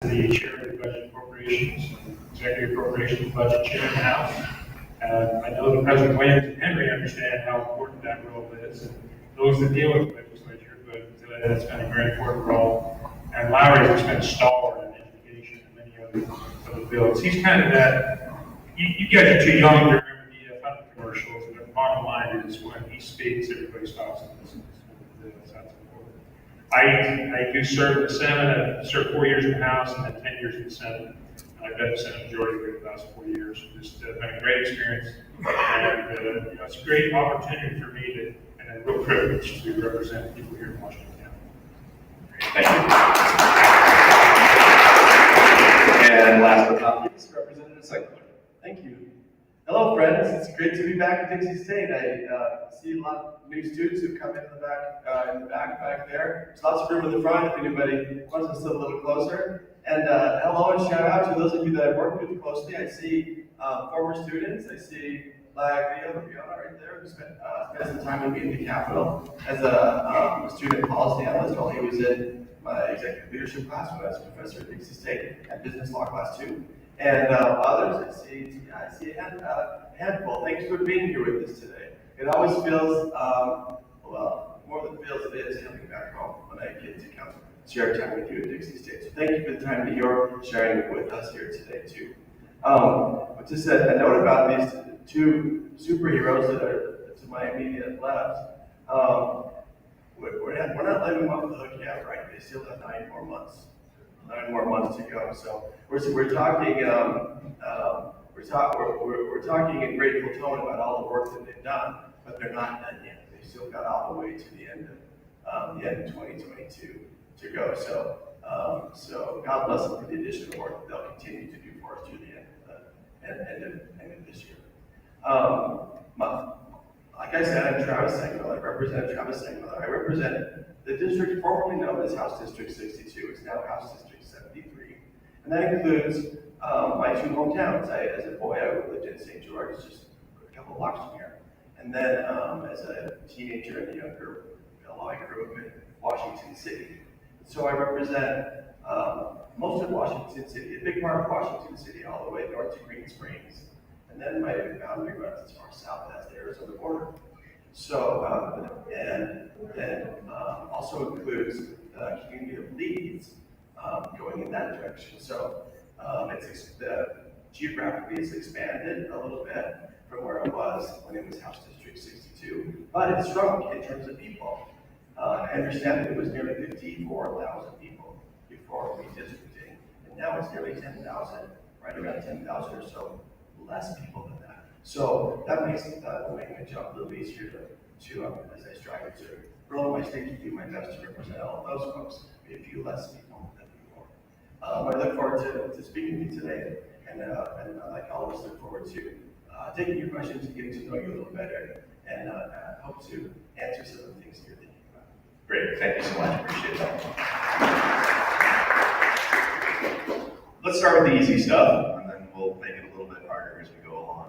The chair of the Budget Appropriations, Executive Appropriations Budget Chair in the House. I know that President Williams and Henry understand how important that role is, and those that deal with the legislature, but that's been a very important role. And Lowry's just been a stalwart in education and many other bills. He's kind of that, you guys are too young to remember the funding commercials, but the bottom line is when he speaks, everybody stops and listens. That's important. I do serve in the Senate. I served 4 years in the House and then 10 years in the Senate. I've been the Senate Majority Leader the last 4 years. Just been a great experience, and it's a great opportunity for me to, and a real privilege to represent people here in Washington County. Thank you. And last but not least, Representative Seckler. Thank you. Hello, friends. It's great to be back at Dixie State. I see a lot of new students who've come into the back there. There's lots of room in the front if anybody wants to sit a little closer. And hello and shout out to those of you that I've worked with closely. I see former students. I see Fiona right there, who spent some time with me in the Capitol as a student policy analyst while he was in my executive leadership class when I was a professor at Dixie State and business law class too. And others, I see a handful. Thanks for being here with us today. It always feels, well, more than feels it is coming back home when I get to come share time with you at Dixie State. So thank you for the time that you're sharing with us here today too. But just a note about these two superheroes that are to my immediate left. We're not letting them off the hook yet, right? They still have 9 more months. 9 more months to go. So we're talking we're talking in grateful tone about all the work that they've done, but they're not done yet. They've still got all the way to the end of 2022 to go. So God bless them for the additional work that they'll continue to do for us through the end of this year. Like I said, I'm Travis Sengel. I represent Travis Sengel. I represent the district formerly known as House District 62. It's now House District 73. And that includes my 2 hometowns. As a boy, I lived in St. George, just a couple blocks from here. And then as a teenager and a younger fellow, I grew up in Washington City. So I represent most of Washington City, a big part of Washington City, all the way north to Green Springs. And then my boundary runs as far south as the Arizona border. So, and then also includes the community of Leeds going in that direction. So geographically it's expanded a little bit from where it was when it was House District 62, but it's shrunk in terms of people. I understand that it was nearly 54,000 people before redistricting, and now it's nearly 10,000, right around 10,000 or so less people than that. So that makes my job a little easier to as I strive to grow my state, to do my best to represent all of those folks, be a few less people than before. I look forward to speaking with you today, and like always, look forward to taking your questions and getting to know you a little better, and hope to answer some of the things you're thinking about. Great, thank you so much, appreciate that. Let's start with the easy stuff, and then we'll make it a little bit harder as we go along.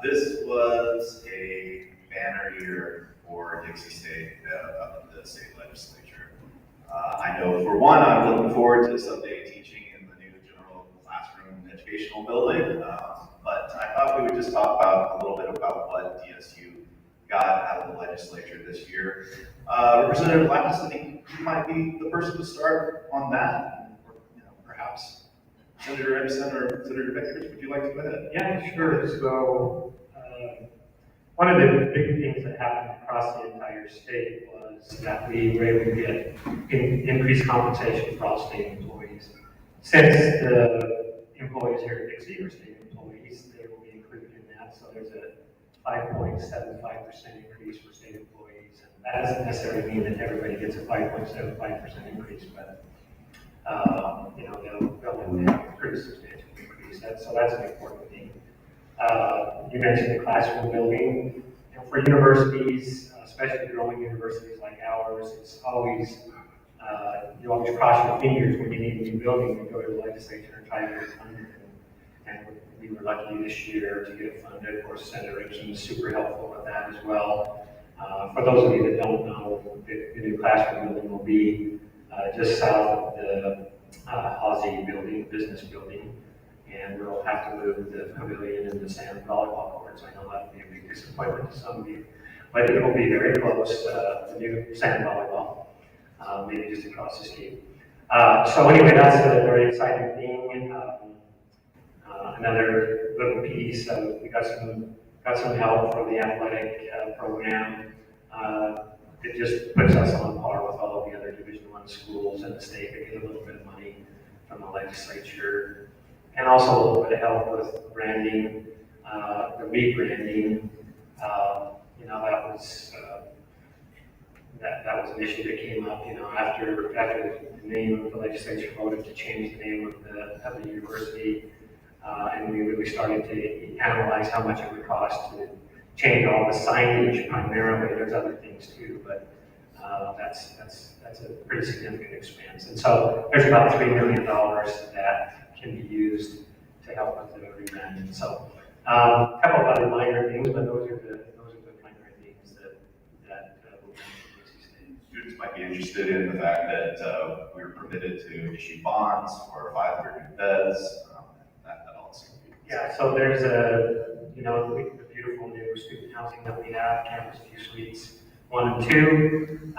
This was a banner year for Dixie State, the state legislature. I know for one, I'm looking forward to someday teaching in the new general classroom educational building, but I thought we would just talk about a little bit about what DSU got out of the legislature this year. Representative Lapis, I think you might be the person to start on that, or perhaps Senator Emerson or Senator Vickers, would you like to go ahead? Yeah, sure. So one of the big things that happened across the entire state was that we were able to get increased compensation for all state employees. Since the employees here at Dixie are state employees, they will be included in that. So there's a 5.75% increase for state employees. And that doesn't necessarily mean that everybody gets a 5.75% increase, but they'll have a pretty substantial increase. So that's an important thing. You mentioned the classroom building. For universities, especially growing universities like ours, it's always you always cross your fingers when you need a new building and go to the legislature and try to get it funded. And we were lucky this year to get it funded. Of course, Senator Rickey was super helpful with that as well. For those of you that don't know, the new classroom building will be just south of the Aussie building, business building, and we'll have to move the pavilion and the sand volleyball courts. I know that'll be a big disappointment to some of you, but it will be very close, the new sand volleyball, maybe just across the street. So anyway, that's a very exciting thing. Another little piece, we got some help from the athletic program. It just puts us on par with all of the other Division I schools in the state. We get a little bit of money from the legislature, and also a little bit of help with branding, the rebranding. That was an issue that came up, after the name, the legislature voted to change the name of the university, and we really started to analyze how much it would cost to change all the signage primarily. There's other things too, but that's a pretty significant expense. And so there's about $3 million that can be used to help with the rebranding. So a couple of other minor things, but those are the primary things that will be Dixie State. Students might be interested in the fact that we were permitted to issue bonds for 500 new beds. That also. Yeah, so there's the beautiful new student housing that we have, Campus View Suites 1 and 2.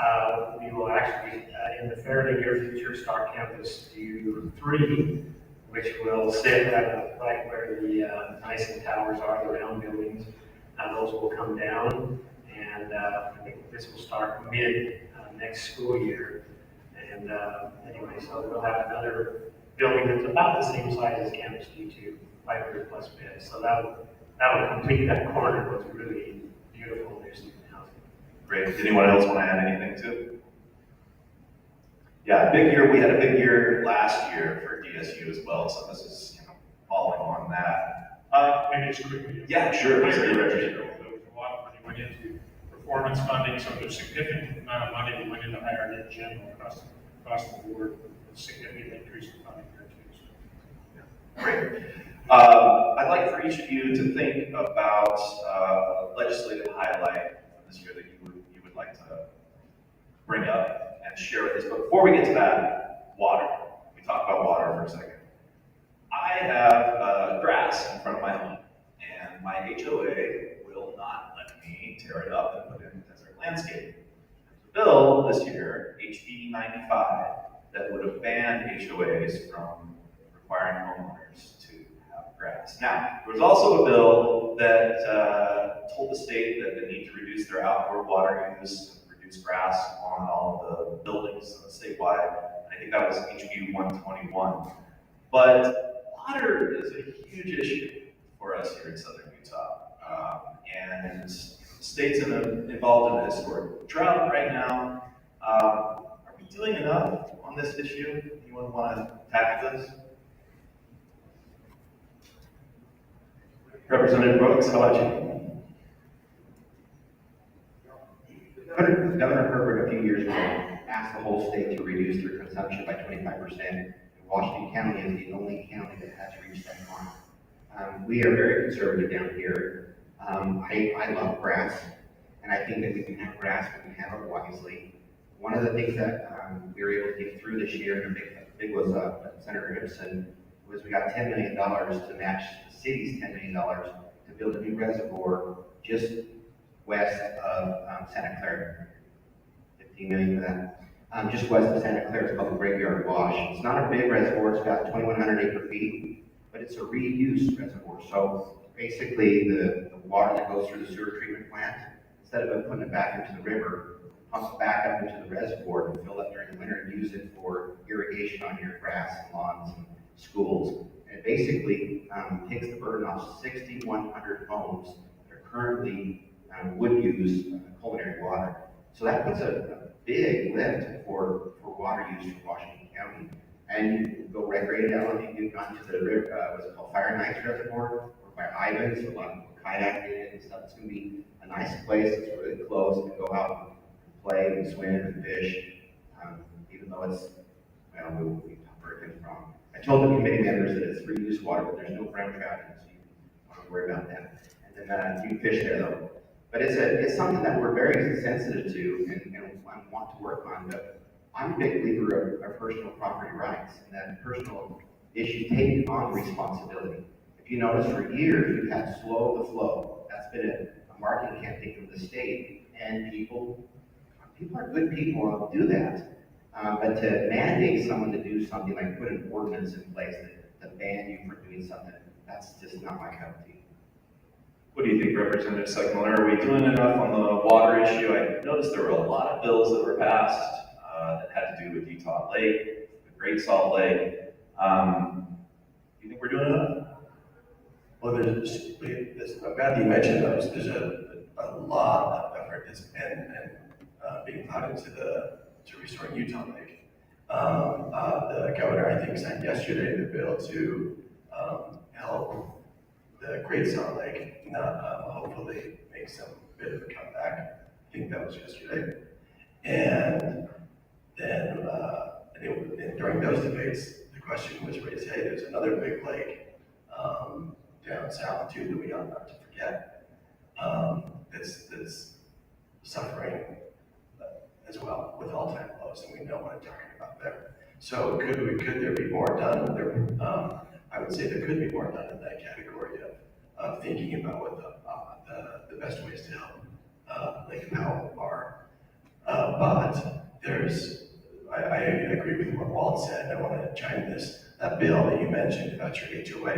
We will actually, in the fairly near future, start Campus View 3, which will sit right where the Nyson Towers are, the round buildings. Those will come down, and I think this will start mid next school year. And anyway, so we'll have another building that's about the same size as Campus View 2, 500 plus beds. So that will complete that corner with really beautiful new student housing. Great. Does anyone else want to add anything to it? Yeah, big year. We had a big year last year for DSU as well, so this is following on that. Maybe just quickly. Yeah, sure. There was a lot of money went into performance funding, so there's a significant amount of money that went into higher ed general across the board. A significant increase in funding there too. Great. I'd like for each of you to think about a legislative highlight from this year that you would like to bring up and share with us. But before we get to that, water. We talk about water for a second. I have grass in front of my home, and my HOA will not let me tear it up and put it in desert landscape. There's a bill this year, HB 95, that would have banned HOAs from requiring homeowners to have grass. Now, there was also a bill that told the state that they need to reduce their outdoor water use and reduce grass on all of the buildings statewide. I think that was HB 121. But water is a huge issue for us here in Southern Utah. And the state's involved in a historic drought right now. Are we doing enough on this issue? Anyone want to tackle this? Representative Brooks, how about you? Governor Herbert a few years ago asked the whole state to reduce their consumption by 25%. Washington County is the only county that has reached that mark. We are very conservative down here. I love grass, and I think that we can have grass when we have it wisely. One of the things that we were able to get through this year, and I think was Senator Gibson, was we got $10 million to match the city's $10 million to build a new reservoir just west of Santa Clara. $15 million for that. Just west of Santa Clara, it's called the Graveyard Wash. It's not a big reservoir, it's got 2,100 acre feet, but it's a reuse reservoir. So basically the water that goes through the sewer treatment plant, instead of putting it back into the river, pumps back up into the reservoir and fill it during the winter and use it for irrigation on your grass and lawns and schools. And it basically takes the burden off 6,100 homes that are currently would use culinary water. So that puts a big lift for water use for Washington County. And you can go recreational, you've gone to the river, what's it called, Fire Knights Reservoir, or by Ivans, a lot of people kayak in it and stuff. It's going to be a nice place. It's really close to go out and play and swim and fish, even though it's, we where it comes from. I told the committee members that it's reuse water, but there's no brown trout in it, so you don't have to worry about that. And then you can fish there though. But it's something that we're very sensitive to and want to work on. But I'm a big believer of personal property rights and that personal issues take on responsibility. If you notice, for years, we've had slow the flow. That's been a marketing campaign from the state, and people are good people who do that. But to mandate someone to do something, like put an ordinance in place that ban you for doing something, that's just not my cup of tea. What do you think, Representative Segmiller? Are we doing enough on the water issue? I noticed there were a lot of bills that were passed that had to do with Utah Lake, the Great Salt Lake. Do you think we're doing enough? Well, I'm glad you mentioned those. There's a lot of effort that's being put into to restoring Utah Lake. The governor, I think, signed yesterday the bill to help the Great Salt Lake hopefully make some bit of a comeback. I think that was yesterday. And then during those debates, the question was raised, hey, there's another big lake down south too that we ought not to forget, that's suffering as well with all-time lows, and we know what I'm talking about there. So could there be more done? I would say there could be more done in that category of thinking about what the best ways to help Lake Powell are. But I agree with what Walt said. I want to chime this. That bill that you mentioned about your HOA,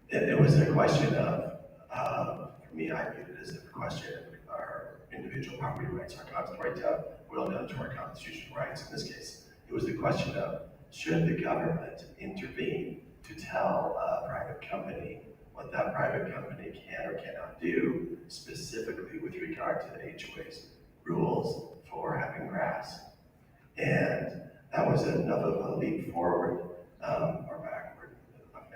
it was a question of, for me, I viewed it as a question of our individual property rights, our right to will down to our constitutional rights. In this case, it was the question of, should the government intervene to tell a private company what that private company can or cannot do, specifically with regard to the HOA's rules for having grass. And that was enough of a leap forward or backward,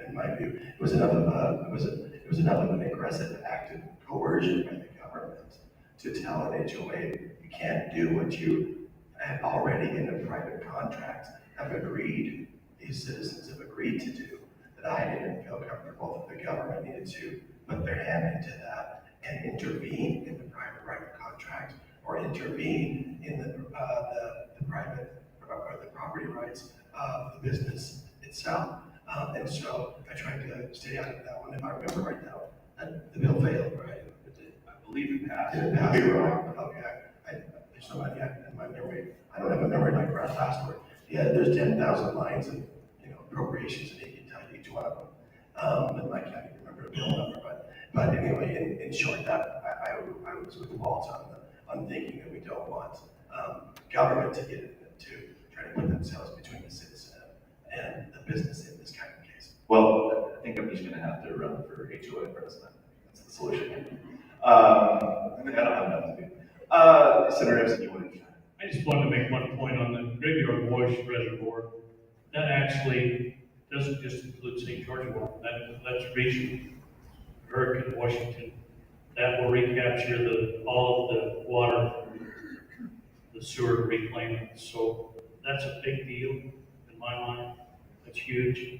in my view. It was enough of an aggressive act of coercion by the government to tell an HOA, you can't do what you had already in a private contract have agreed, these citizens have agreed to do, that I didn't feel comfortable that the government needed to put their hand into that and intervene in the private right of contract or intervene in the private or the property rights of the business itself. And so I tried to stay out of that one. If I remember right now, the bill failed, right? I believe it passed. Did it pass? Okay. There's somebody in my memory. I don't have a memory like Brad last word. Yeah, there's 10,000 lines of appropriations, and he can tell you each one of them. And I can't even remember the bill number, but anyway, in short, that I was with Walt on thinking that we don't want government to get to try to put themselves between the citizen and the business in this kind of case. Well, I think I'm just going to have to run for HOA president. That's the solution. I don't have enough to do. Senator Epson, you want to? I just wanted to make one point on the Graveyard Wash Reservoir. That actually doesn't just include St. George water. That's reaching Hurricane Washington. That will recapture all of the water from the sewer reclaiming. So that's a big deal in my mind. That's huge.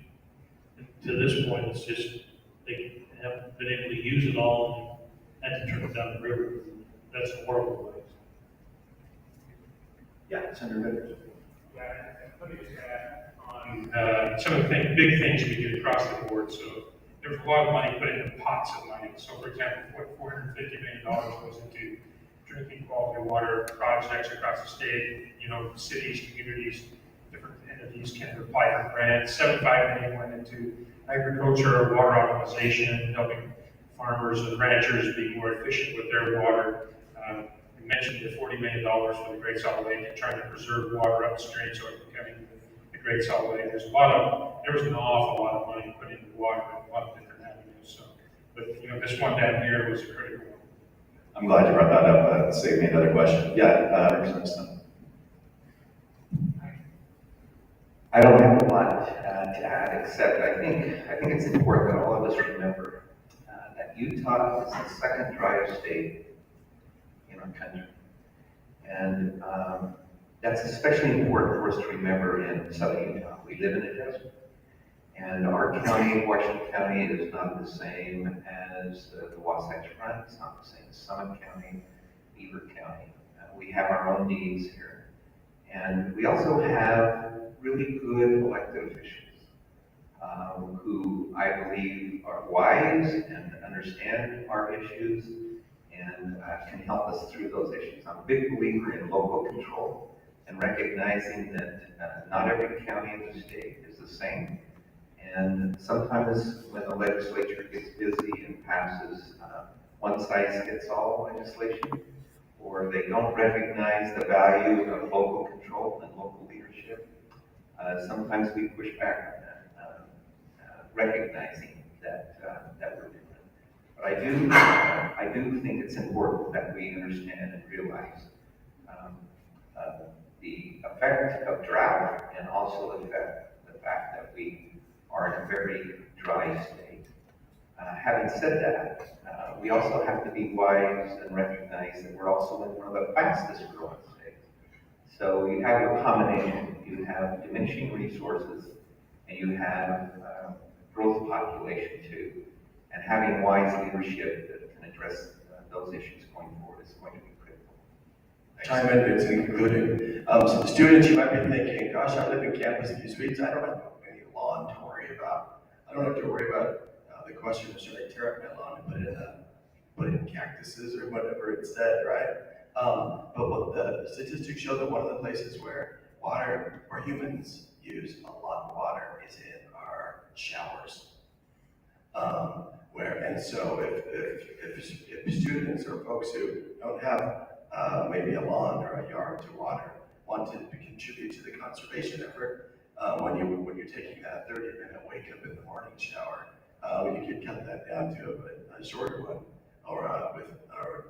And to this point, it's just they haven't been able to use it all and had to turn it down the river. That's a horrible waste. Yeah, Senator Rivers. Yeah, let me just add on some of the big things we do across the board. So there's a lot of money put into pots of money. So for example, $450 million goes into drinking quality water projects across the state. Cities, communities, different entities can apply for grants. $75 million went into agriculture, water optimization, helping farmers and ranchers be more efficient with their water. We mentioned the $40 million for the Great Salt Lake and trying to preserve water upstream so it can come into the Great Salt Lake. There was an awful lot of money put into water in a lot of different avenues. So, but this one down here was a critical one. I'm glad you brought that up. Save me another question. Yeah, Representative Stone. I don't have a lot to add, except I think it's important that all of us remember that Utah is the second driest state in our country. And that's especially important for us to remember in southern Utah. We live in a desert. And our county, Washington County, is not the same as the Wasatch Front. It's not the same as Summit County, Beaver County. We have our own needs here. And we also have really good elected officials who I believe are wise and understand our issues and can help us through those issues. I'm a big believer in local control and recognizing that not every county in the state is the same. And sometimes when the legislature gets busy and passes one-size-fits-all legislation, or they don't recognize the value of local control and local leadership, sometimes we push back on that, recognizing that we're different. But I do think it's important that we understand and realize the effect of drought and also the fact that we are in a very dry state. Having said that, we also have to be wise and recognize that we're also in one of the fastest growing states. So you have a combination. You have diminishing resources and you have growth population too. And having wise leadership that can address those issues going forward is going to be critical. Chime in, Vince, in concluding. So the students, you might be thinking, gosh, I live in campus a few suites, I don't have any lawn to worry about. I don't have to worry about the question of should I tear up my lawn and put in cactuses or whatever instead, right? But what the statistics show that one of the places where humans use a lot of water is in our showers. And so if students or folks who don't have maybe a lawn or a yard to water want to contribute to the conservation effort, when you're taking that 30-minute wake up in the morning shower, you could cut that down to a shorter one, or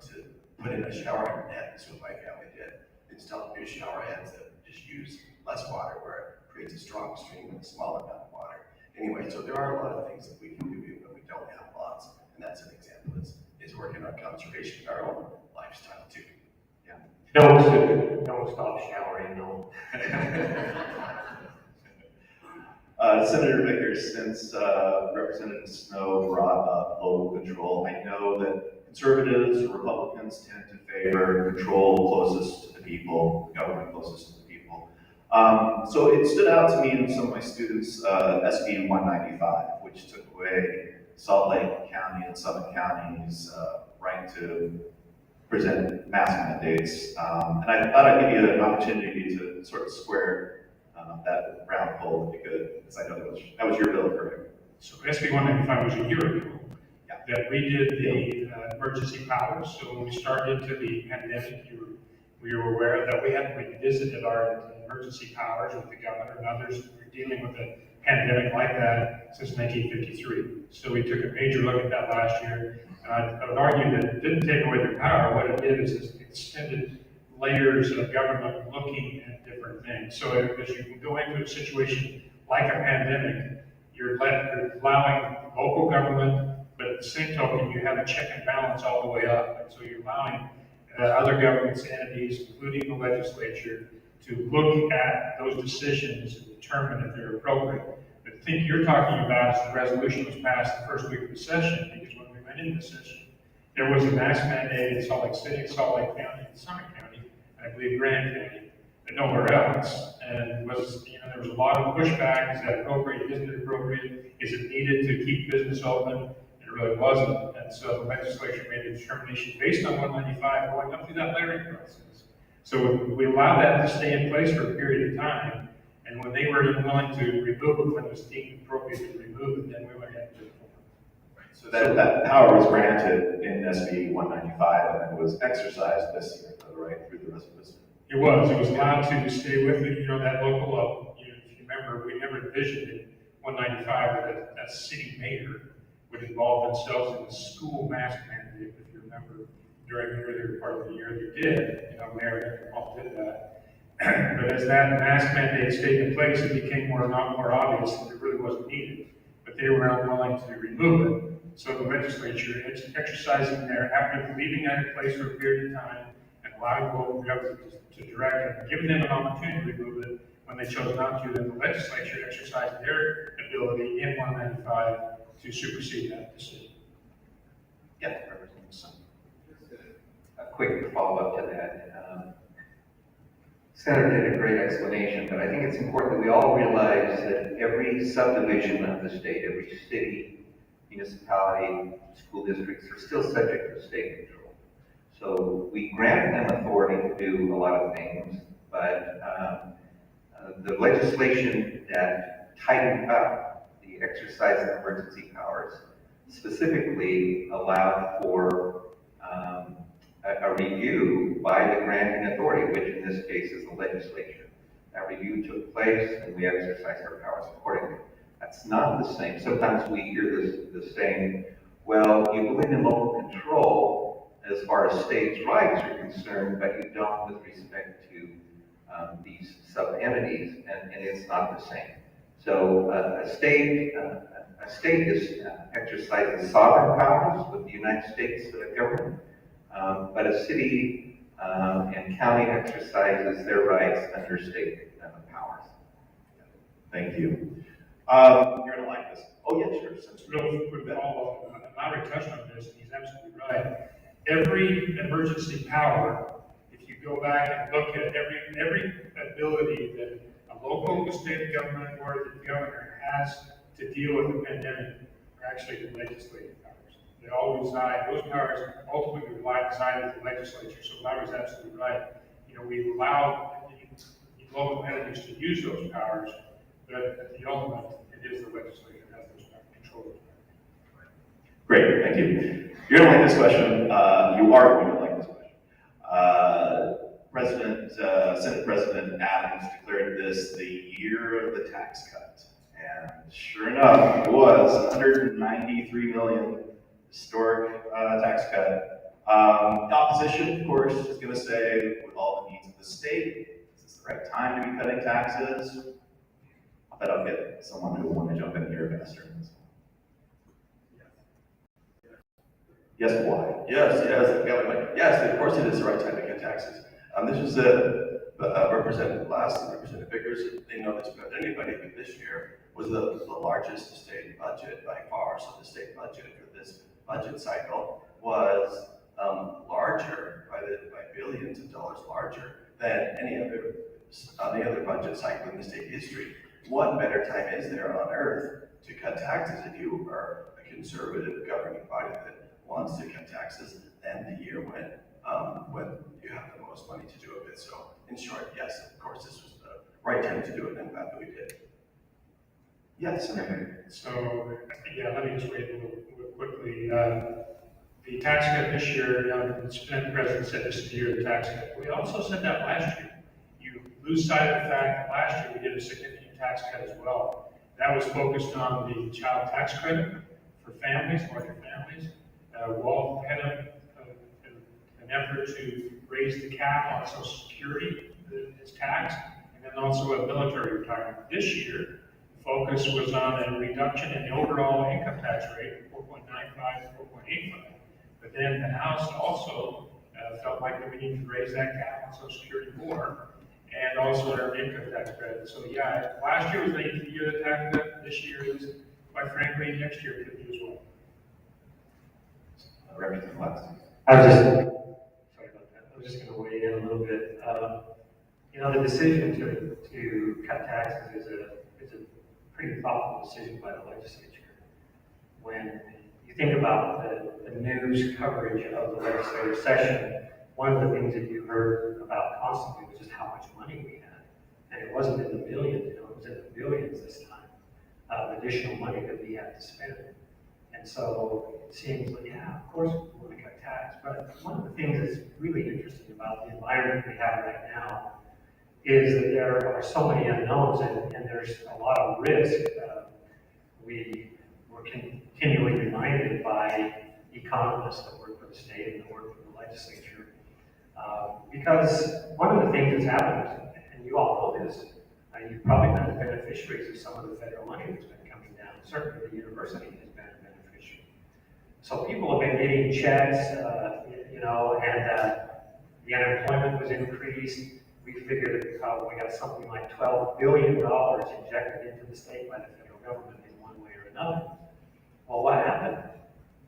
to put in a shower head. That's what my family did. Install new shower heads that just use less water, where it creates a strong stream with a small amount of water. Anyway, so there are a lot of things that we can do when we don't have lawns, and that's an example is working on conservation in our own lifestyle too. Yeah. Don't stop showering, no. Senator Vickers, since Representative Snow brought up local control, I know that conservatives, Republicans tend to favor control closest to the people, government closest to the people. So it stood out to me and some of my students, SB 195, which took away Salt Lake County and Summit County's right to present mask mandates. And I thought I'd give you an opportunity to sort of square that round hole would be good, because I know that was your bill, correct? So SB 195 was a year ago. Yeah. That we did the emergency powers. So when we started into the pandemic, we were aware that we had revisited our emergency powers with the governor and others who were dealing with a pandemic like that since 1953. So we took a major look at that last year. And I would argue that it didn't take away their power. What it did is it extended layers of government looking at different things. So as you go into a situation like a pandemic, you're allowing local government, but at the same token, you have a check and balance all the way up. And so you're allowing other governments, entities, including the legislature, to look at those decisions and determine if they're appropriate. But the thing you're talking about is the resolution was passed the first week of the session, because when we went into the session, there was a mask mandate in Salt Lake City, Salt Lake County, and Summit County, and I believe Grand County, but nowhere else. And there was a lot of pushback. Is that appropriate? Isn't it appropriate? Is it needed to keep business open? It really wasn't. And so the legislature made a determination based on 195 going up through that layering process. So we allowed that to stay in place for a period of time. And when they were willing to remove it, when it was deemed appropriate to remove it, then we went ahead and did it. So that power was granted in SB 195 and then was exercised this year, though, right, through the resolution. It was allowed to stay with it, that local level. If you remember, we never envisioned in 195 that a city mayor would involve themselves in the school mask mandate. If you remember, during the earlier part of the year, they did. Mayor Paul did that. But as that mask mandate stayed in place, it became more obvious that it really wasn't needed. But they were unwilling to remove it. So the legislature, exercising after leaving that in place for a period of time and allowing local government to direct and giving them an opportunity to remove it, when they chose not to, then the legislature exercised their ability in 195 to supersede that decision. Yeah, Representative Sun. Just a quick follow-up to that. Senator did a great explanation, but I think it's important that we all realize that every subdivision of the state, every city, municipality, school districts are still subject to state control. So we grant them authority to do a lot of things, but the legislation that tightened up the exercise of emergency powers specifically allowed for a review by the granting authority, which in this case is the legislature. That review took place and we exercised our powers accordingly. That's not the same. Sometimes we hear this saying, well, you believe in local control as far as states' rights are concerned, but you don't with respect to these sub-entities, and it's not the same. So a state is exercising sovereign powers with the United States government, but a city and county exercises their rights under state powers. Thank you. You're gonna like this. Oh, yeah, sure. Since Real quick follow-up, Larry touched on this, and he's absolutely right. Every emergency power, if you go back and look at every ability that a local, state government, or the governor has to deal with the pandemic are actually the legislative powers. They all reside, those powers ultimately reside with the legislature, so Larry's absolutely right. You know, we allow the local entities to use those powers, but at the ultimate, it is the legislature that has those control. great, thank you. You're gonna like this question. You are going to like this question. Senate President Adams declared this the year of the tax cut. And sure enough, it was 193 million historic tax cut. The opposition, of course, is going to say, with all the needs of the state, is this the right time to be cutting taxes? I bet I'll get someone who will want to jump in here faster. Yes, why? Yes, of course it is the right time to cut taxes. This was Representative Glass and Representative Vickers. They know this better than anybody, but this year was the largest state budget by far. So the state budget for this budget cycle was larger by billions of dollars larger than any other budget cycle in the state history. What better time is there on earth to cut taxes if you are a conservative governing body that wants to cut taxes than the year when you have the most money to do it? So in short, yes, of course, this was the right time to do it, and I'm glad that we did. Yes, Senator. So, yeah, let me just wait a little quickly. The tax cut this year, the president said this is the year of the tax cut. We also said that last year. You lose sight of the fact that last year we did a significant tax cut as well. That was focused on the child tax credit for families, larger families. We had an effort to raise the cap on Social Security, its tax, and then also a military retirement. This year, the focus was on a reduction in the overall income tax rate from 4.95 to 4.85. But then the House also felt like that we needed to raise that cap on Social Security more, and also our income tax credit. So yeah, last year was the year of the tax cut. This year is, quite frankly, next year could be as well. Representative Glass. Sorry about that. I was just going to weigh in a little bit. The decision to cut taxes is a pretty thoughtful decision by the legislature. When you think about the news coverage of the legislative session, one of the things that you heard about constantly was just how much money we had. And it wasn't in the billions, it was in the billions this time of additional money that we had to spend. And so it seems like, yeah, of course we want to cut tax. But one of the things that's really interesting about the environment we have right now is that there are so many unknowns and there's a lot of risk. We were continually reminded by economists that work for the state and that work for the legislature. Because one of the things that's happened, and you all know this, you've probably been the beneficiaries of some of the federal money that's been coming down. Certainly the university has been a beneficiary. So people have been getting checks, and the unemployment was increased. We figured that we got something like $12 billion injected into the state by the federal government in one way or another. Well, what happened?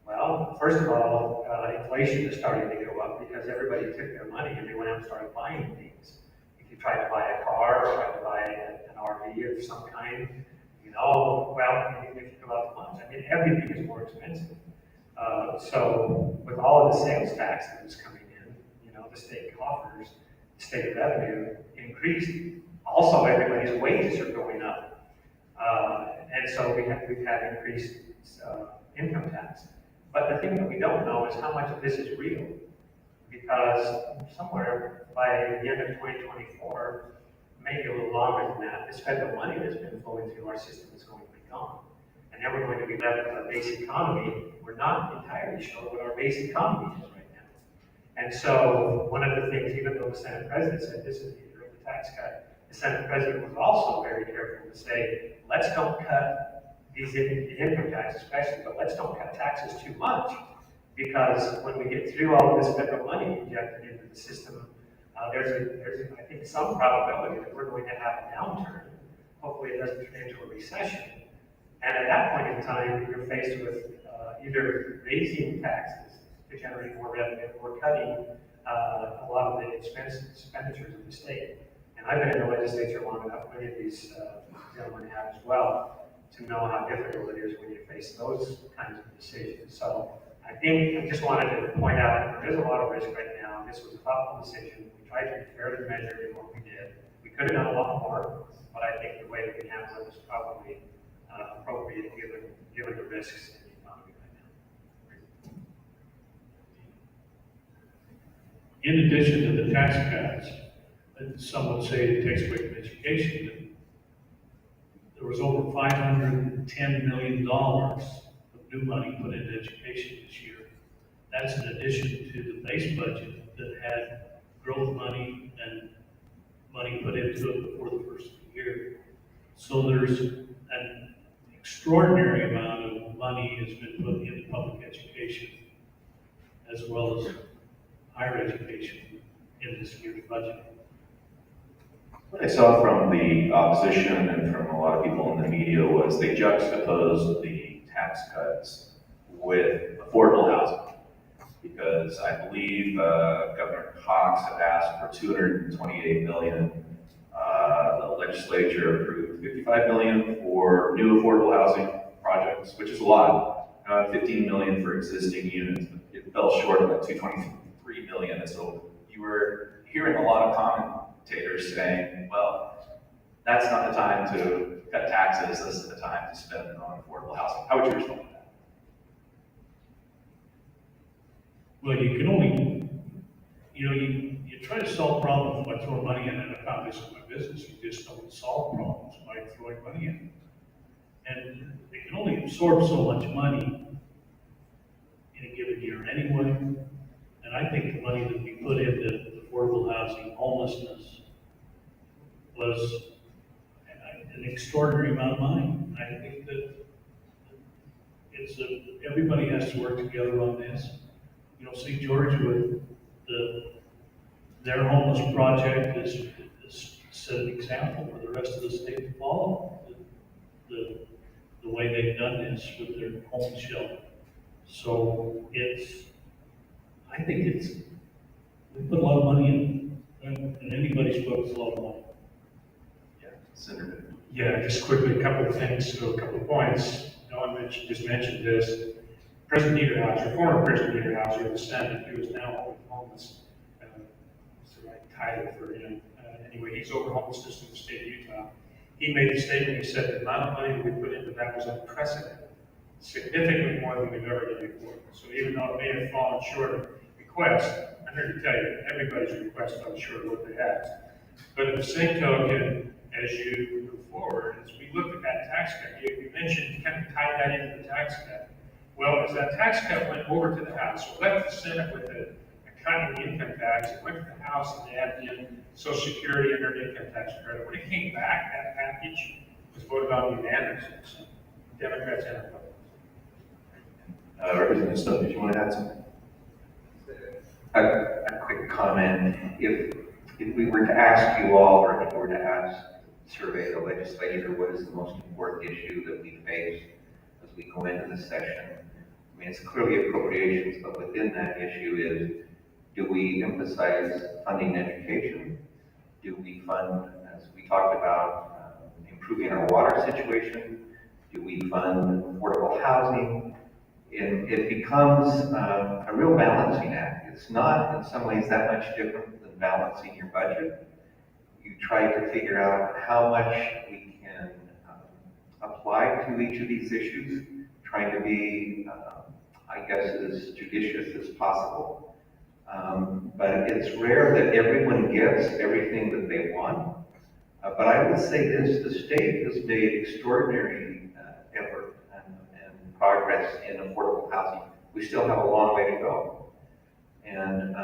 Well, first of all, inflation is starting to go up because everybody took their money and they went out and started buying things. If you try to buy a car or try to buy an RV of some kind, well, even if you go out to lunch, I mean, everything is more expensive. So with all of the sales tax that is coming in, the state coffers, the state revenue increased. Also, everybody's wages are going up. And so we've had increased income tax. But the thing that we don't know is how much of this is real. Because somewhere by the end of 2024, maybe a little longer than that, this federal money that's been flowing through our system is going to be gone. And then we're going to be left with our base economy. We're not entirely sure what our base economy is right now. And so one of the things, even though the Senate President said this is the year of the tax cut, the Senate President was also very careful to say, let's don't cut these income taxes especially, but let's don't cut taxes too much. Because when we get through all of this federal money injected into the system, there's I think, some probability that we're going to have a downturn. Hopefully it doesn't turn into a recession. And at that point in time, you're faced with either raising taxes to generate more revenue or cutting a lot of the expenditures of the state. And I've been in the legislature long enough, many of these gentlemen have as well, to know how difficult it is when you face those kinds of decisions. So I think I just wanted to point out that there is a lot of risk right now. This was a thoughtful decision. We tried to be fairly measured in what we did. We could have done a lot more, but I think the way that we handled it was probably appropriate given the risks in the economy right now. In addition to the tax cuts, and some would say it takes away from education, there was over $510 million of new money put into education this year. That's in addition to the base budget that had growth money and money put into it before the first of the year. So there's an extraordinary amount of money has been put into public education as well as higher education in this year's budget. What I saw from the opposition and from a lot of people in the media was they juxtaposed the tax cuts with affordable housing. Because I believe Governor Cox had asked for $228 million. The legislature approved $55 million for new affordable housing projects, which is a lot. $15 million for existing units. It fell short of that $223 million. And so you were hearing a lot of commentators saying, well, that's not the time to cut taxes, this is the time to spend on affordable housing. How would you respond to that? Well, you can only, you try to solve problems by throwing money in, and I found this in my business, you just don't solve problems by throwing money in. And they can only absorb so much money in a given year anyway. And I think the money that we put into affordable housing, homelessness, was an extraordinary amount of money. I think that everybody has to work together on this. St. George with their homeless project is set an example for the rest of the state to follow. The way they've done this with their homeless shelter. So I think we put a lot of money in anybody's book, it's a lot of money. Yeah, Senator. Yeah, just quickly, a couple of things, a couple of points. Don just mentioned this. President Niederhauser, former President Niederhauser of the Senate, who is now homeless, what's the right title for him? Anyway, he's over homelessness in the state of Utah. He made the statement, he said the amount of money that we put into that was unprecedented, significantly more than we've ever done before. So even though it may have fallen short of requests, I'm here to tell you, everybody's request fell short of what they asked. But at the same token, as you move forward, as we look at that tax cut, you mentioned kind of tie that into the tax cut. Well, as that tax cut went over to the House, so left the Senate with a cut in the income tax, it went to the House and they added in Social Security and their income tax credit. When it came back, that package was voted on unanimously, so Democrats and Republicans. Representative Snow, did you want to add something? A quick comment. If we were to ask you all, or if we were to survey the legislature, what is the most important issue that we face as we go into the session? I mean, it's clearly appropriations, but within that issue is, do we emphasize funding education? Do we fund, as we talked about, improving our water situation? Do we fund affordable housing? It becomes a real balancing act. It's not in some ways that much different than balancing your budget. You try to figure out how much we can apply to each of these issues, trying to be, I guess, as judicious as possible. But it's rare that everyone gets everything that they want. But I would say this, the state has made extraordinary effort and progress in affordable housing. We still have a long way to go. And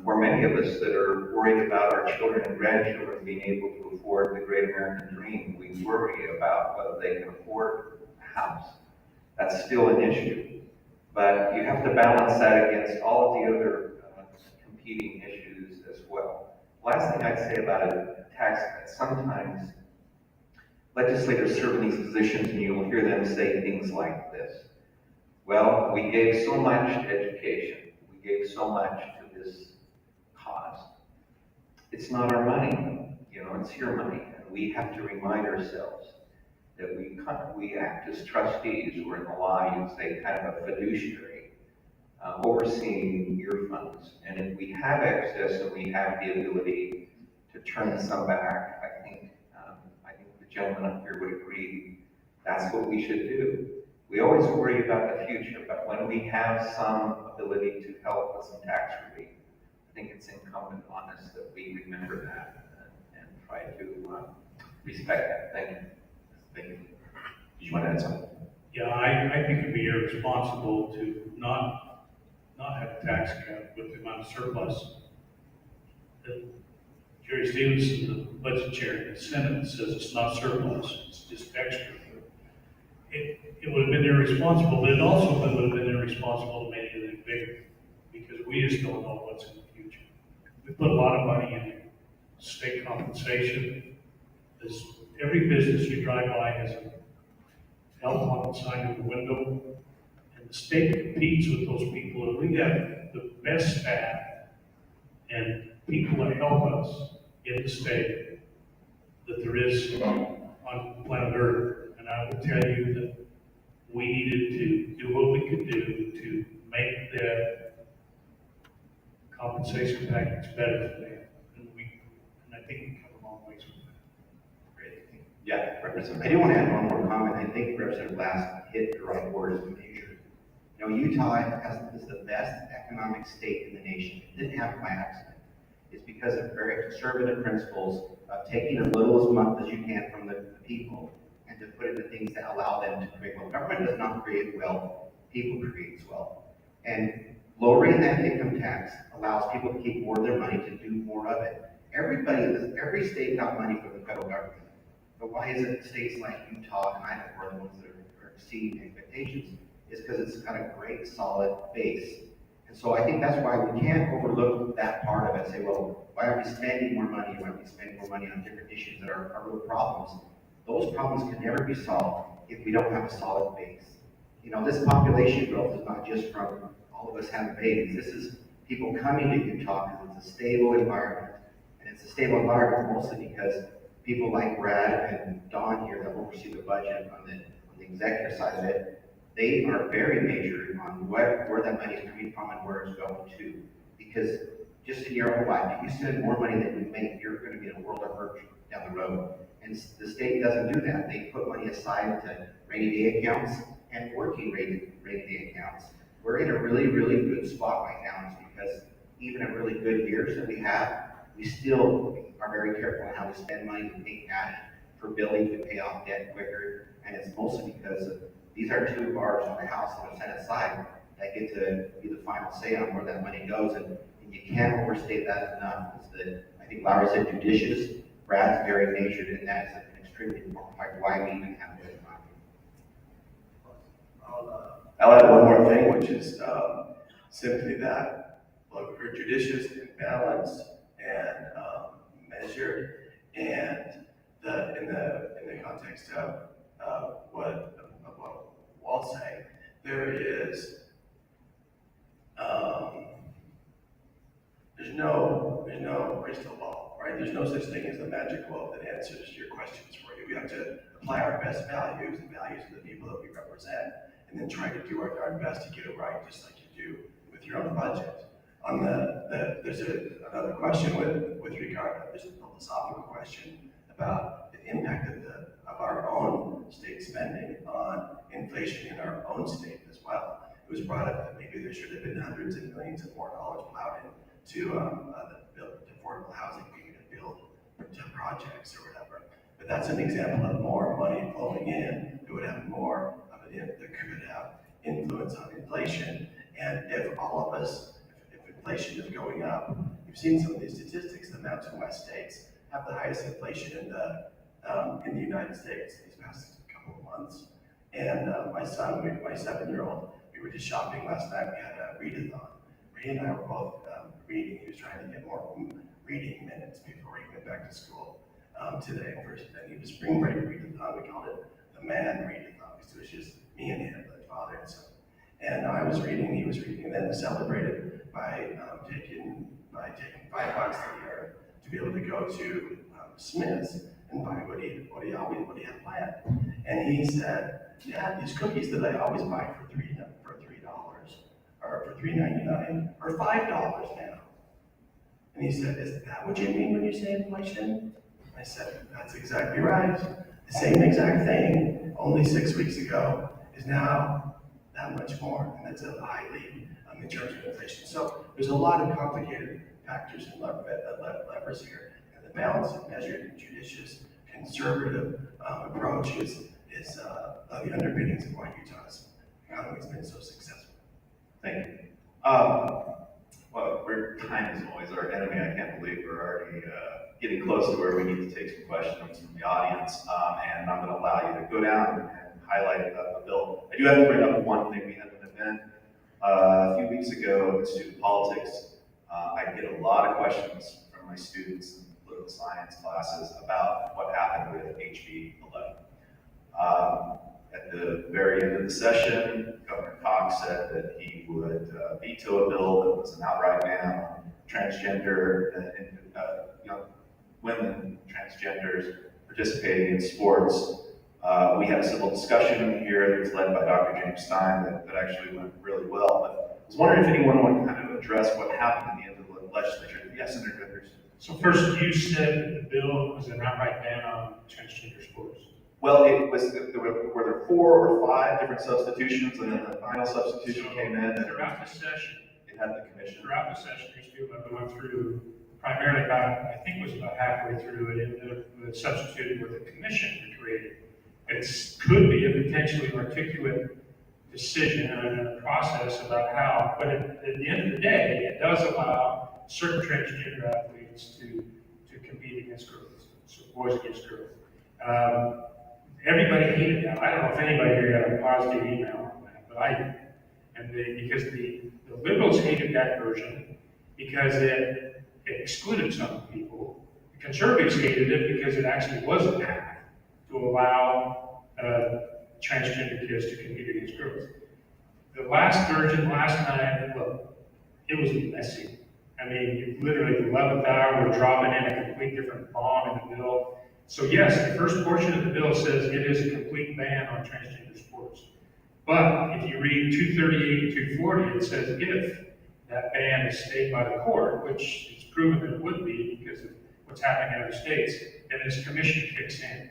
for many of us that are worried about our children and grandchildren being able to afford the great American dream, we worry about whether they can afford a house. That's still an issue. But you have to balance that against all of the other competing issues as well. Last thing I'd say about a tax cut, sometimes legislators serve in these positions and you'll hear them say things like this. Well, we gave so much to education. We gave so much to this cause. It's not our money, it's your money. And we have to remind ourselves that we act as trustees, or in the law you'd say kind of a fiduciary, overseeing your funds. And if we have excess and we have the ability to turn some back, I think the gentleman up here would agree that's what we should do. We always worry about the future, but when we have some ability to help with some tax relief, I think it's incumbent on us that we remember that and try to respect that. Thank you. Thank you. Did you want to add something? Yeah, I think it'd be irresponsible to not have a tax cut with the amount of surplus. Jerry Stevenson, the budget chair in the Senate, says it's not surplus, it's just extra. It would have been irresponsible, but it also would have been irresponsible to make it bigger, because we just don't know what's in the future. We put a lot of money in state compensation. Every business you drive by has a health on the side of the window, and the state competes with those people, and we have the best staff and people that help us in the state that there is on planet Earth. And I will tell you that we needed to do what we could do to make the compensation package better for them. And I think we come a long ways with that. Great. Yeah, Representative. I do want to add one more comment. I think Representative Last hit the right words, measured. Utah is the best economic state in the nation. It didn't happen by accident. It's because of very conservative principles of taking as little as you can from the people and to put it into things that allow them to create wealth. Government does not create wealth, people create wealth. And lowering that income tax allows people to keep more of their money to do more of it. Every state got money from the federal government. But why is it states like Utah and Idaho are the ones that are exceeding expectations? Is because it's got a great solid base. And so I think that's why we can't overlook that part of it and say, well, why are we spending more money? Why are we spending more money on different issues that are real problems? Those problems can never be solved if we don't have a solid base. This population growth is not just from all of us having babies. This is people coming to Utah because it's a stable environment. And it's a stable environment mostly because people like Brad and Don here that oversee the budget on the executive side of it, they are very measured on where that money is coming from and where it's going to. Because just in your own life, if you spend more money than you make, you're going to be in a world of hurt down the road. And the state doesn't do that. They put money aside to rainy day accounts and working rainy day accounts. We're in a really, really good spot right now. It's because even in really good years that we have, we still are very careful on how we spend money to pay cash for billing to pay off debt quicker. And it's mostly because these are two of ours on the House and the Senate side that get to be the final say on where that money goes. And you can't overstate that enough. I think Larry said judicious. Brad's very measured, and that is an extremely important part why we even have good economy. I'll add one more thing, which is simply that, look, we're judicious and balanced and measured, and in the context of what Walt's saying, there is there's no crystal ball, right? There's no such thing as a magic wall that answers your questions for you. We have to apply our best values and values of the people that we represent, and then try to do our best to get it right, just like you do with your own budget. On there's another question with regard, there's a philosophical question about the impact of our own state spending on inflation in our own state as well. It was brought up that maybe there should have been hundreds of millions of more dollars plowed into the affordable housing being built to projects or whatever. But that's an example of more money flowing in. It would have more of an that could have influence on inflation. And if all of us, if inflation is going up, you've seen some of these statistics. The Mountain West states have the highest inflation in the United States these past couple of months. And my son, my 7-year-old, we were just shopping last night. We had a readathon. Ray and I were both reading. He was trying to get more reading minutes before he went back to school today. And he was spring break readathon. We called it the man readathon because it was just me and him, the father and son. And I was reading, he was reading, and then celebrated by taking $5 a year to be able to go to Smith's and buy what he had planned. And he said, "Dad, these cookies that I always buy for $3 or for $3.99 are $5 now." And he said, "Is that what you mean when you say inflation?" I said, "That's exactly right. The same exact thing only 6 weeks ago is now that much more," and that's a high lead in terms of inflation. So there's a lot of complicated factors and levers here, and the balanced, measured, and judicious, conservative approach is the underpinnings of why Utah's economy has been so successful. Thank you. Well, time is always our enemy. I can't believe we're already getting close to where we need to take some questions from the audience, and I'm going to allow you to go down and highlight a bill. I do have to bring up one thing. We had an event a few weeks ago in student politics. I get a lot of questions from my students in political science classes about what happened with HB 11. At the very end of the session, Governor Cox said that he would veto a bill that was an outright ban on transgender and women, transgenders participating in sports. We had a civil discussion here that was led by Dr. James Stein that actually went really well. But I was wondering if anyone would kind of address what happened at the end of the legislature. Yes, Senator Gooders. So first, you said that the bill was an outright ban on transgender sports. Well, it was. Were there 4 or 5 different substitutions, and then the final substitution came in. And throughout the session, it had the commission. Throughout the session, HB 11 went through primarily about, I think it was about halfway through it, and the substituted what the commission had created. It could be a potentially articulate decision and a process about how, but at the end of the day, it does allow certain transgender athletes to compete against girls, so boys against girls. Everybody hated that. I don't know if anybody here got a positive email on that, but I did. And because the liberals hated that version because it excluded some people. The conservatives hated it because it actually was a path to allow transgender kids to compete against girls. The last version, last night, look, it was messy. I mean, literally the 11th hour, we're dropping in a complete different bomb in the bill. So yes, the first portion of the bill says it is a complete ban on transgender sports. But if you read 238 and 240, it says if that ban is stayed by the court, which it's proven that it would be because of what's happening in other states, then this commission kicks in.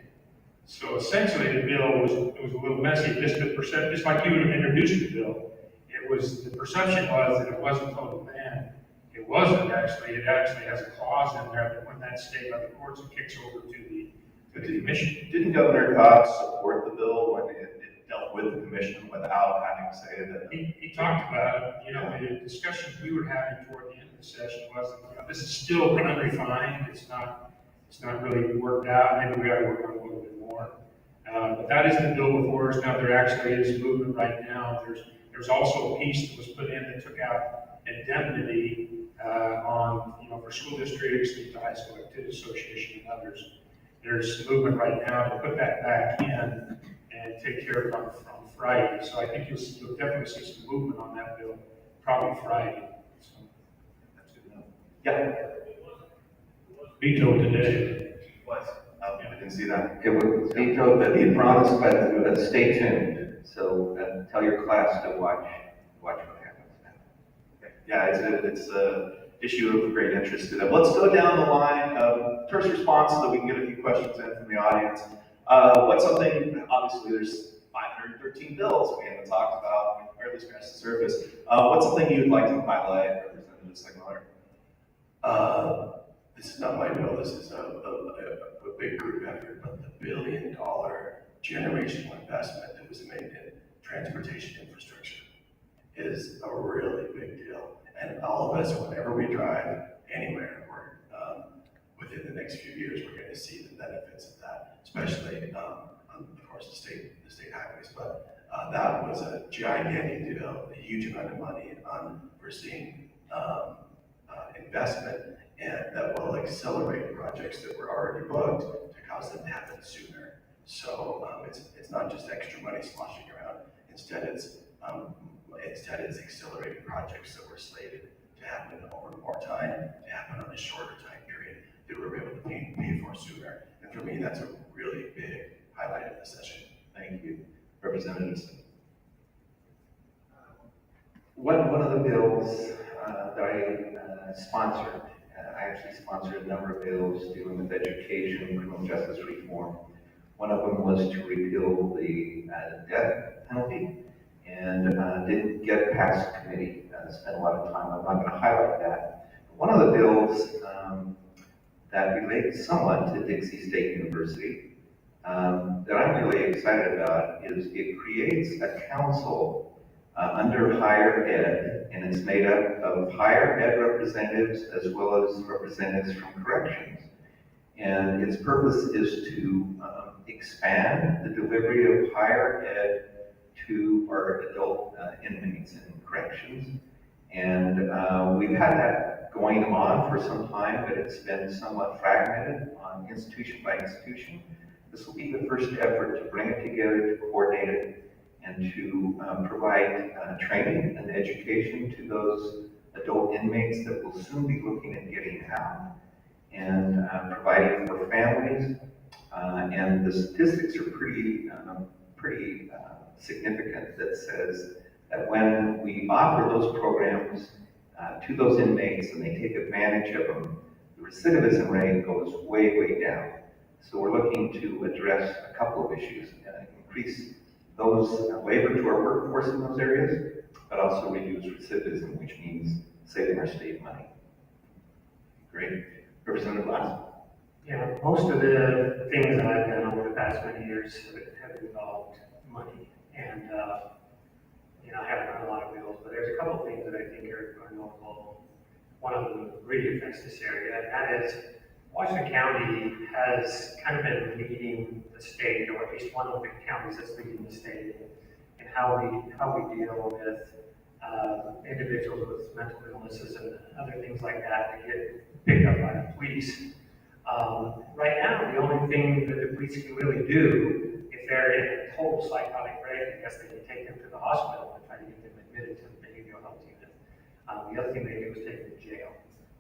So essentially the bill was a little messy, just like you introduced the bill, the perception was that it wasn't a total ban. It wasn't actually, it actually has a clause in there that when that's stayed by the courts, it kicks over to the commission. Didn't Governor Cox support the bill when it dealt with the commission without having to say that? He talked about it. The discussions we were having toward the end of the session was, this is still unrefined. It's not really worked out. Maybe we got to work on it a little bit more. But that is the bill before us. Now there actually is movement right now. There's also a piece that was put in that took out indemnity on for school districts, the High School Activities Association, and others. There's movement right now to put that back in and take care of it on Friday. So I think you'll definitely see some movement on that bill probably Friday. So that's good enough. Yeah. It wasn't vetoed today. What? I didn't see that. It was vetoed, but he promised, but stay tuned. So tell your class to watch what happens now. Yeah, it's a issue of great interest to them. Let's go down the line of terse response so that we can get a few questions in from the audience. What's something, obviously there's 513 bills we haven't talked about, or at least scratched the surface. What's something you'd like to highlight, Representative Segmiller? This is not my bill, this is a big group effort, but the $1 billion generational investment that was made in transportation infrastructure is a really big deal. And all of us, whenever we drive anywhere, within the next few years, we're going to see the benefits of that, especially on, of course, the state highways. But that was a gigantic deal, a huge amount of money on foreseeing investment, and that will accelerate projects that were already booked to cause them to happen sooner. So it's not just extra money sloshing around. Instead, it's accelerating projects that were slated to happen over more time, to happen on a shorter time period that we're able to pay for sooner. And for me, that's a really big highlight of the session. Thank you. Representatives. One of the bills that I sponsored, I actually sponsored a number of bills dealing with education, criminal justice reform. One of them was to repeal the death penalty, and didn't get past committee. Spent a lot of time. I'm not going to highlight that. One of the bills that relates somewhat to Dixie State University that I'm really excited about is it creates a council under higher ed, and it's made up of higher ed representatives as well as representatives from corrections. And its purpose is to expand the delivery of higher ed to our adult inmates in corrections. And we've had that going on for some time, but it's been somewhat fragmented on institution by institution. This will be the first effort to bring it together, to coordinate it, and to provide training and education to those adult inmates that will soon be looking at getting out, and providing for families. And the statistics are pretty significant that says that when we offer those programs to those inmates and they take advantage of them, the recidivism rate goes way, way down. So we're looking to address a couple of issues, increase those labor to our workforce in those areas, but also reduce recidivism, which means saving our state money. Great. Representative Glass. Yeah, most of the things that I've done over the past many years have involved money. And, I haven't run a lot of bills, but there's a couple of things that I think are notable. One of them really affects this area, and that is Washington County has kind of been leading the state, or at least one of the counties that's leading the state in how we deal with individuals with mental illnesses and other things like that get picked up by the police. Right now, the only thing that the police can really do, if they're in a total psychotic break, I guess they can take them to the hospital and try to get them admitted to the behavioral health unit. The other thing they do is take them to jail.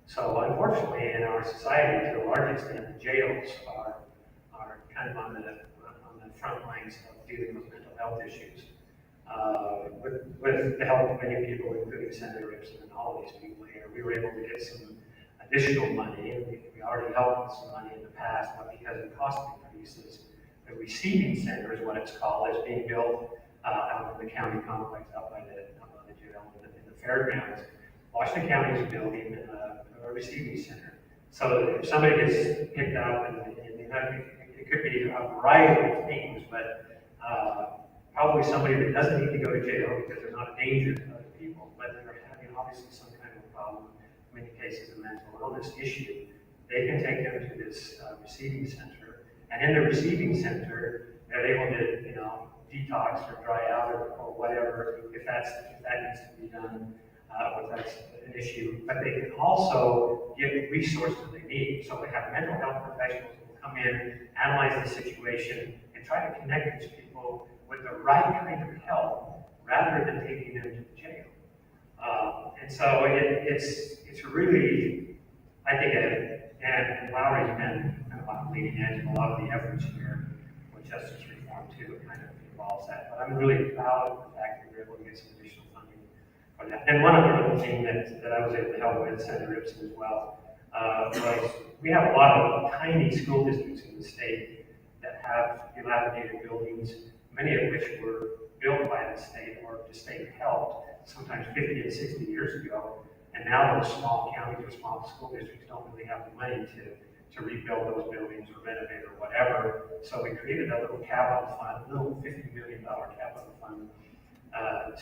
So unfortunately, in our society, to a large extent, the jails are kind of on the front lines of dealing with mental health issues. With the help of many people, including Senator Ripson and all of these people here, we were able to get some additional money, and we already helped with some money in the past, but because of cost increases, the receiving center is what it's called, is being built out in the county complex, out by the jail in the fairgrounds. Washington County is building a receiving center. So if somebody gets picked up, and it could be a variety of things, but probably somebody that doesn't need to go to jail because they're not a danger to other people, but they're having obviously some kind of problem, in many cases a mental illness issue, they can take them to this receiving center. And in the receiving center, they're able to, detox or dry out or whatever, if that needs to be done, if that's an issue. But they can also get resources they need. So they have mental health professionals who will come in, analyze the situation, and try to connect these people with the right kind of help rather than taking them to jail. And so it's really, I think, an and Lowry's been kind of on the leading edge of a lot of the efforts here with justice reform too. It kind of involves that. But I'm really proud of the fact that we were able to get some additional funding for that. And one other little thing that I was able to help with, Senator Ibsen as well, was we have a lot of tiny school districts in the state that have dilapidated buildings, many of which were built by the state or the state helped, sometimes 50 and 60 years ago. And now those small counties or small school districts don't really have the money to rebuild those buildings or renovate or whatever. So we created a little capital fund, a little $50 million capital fund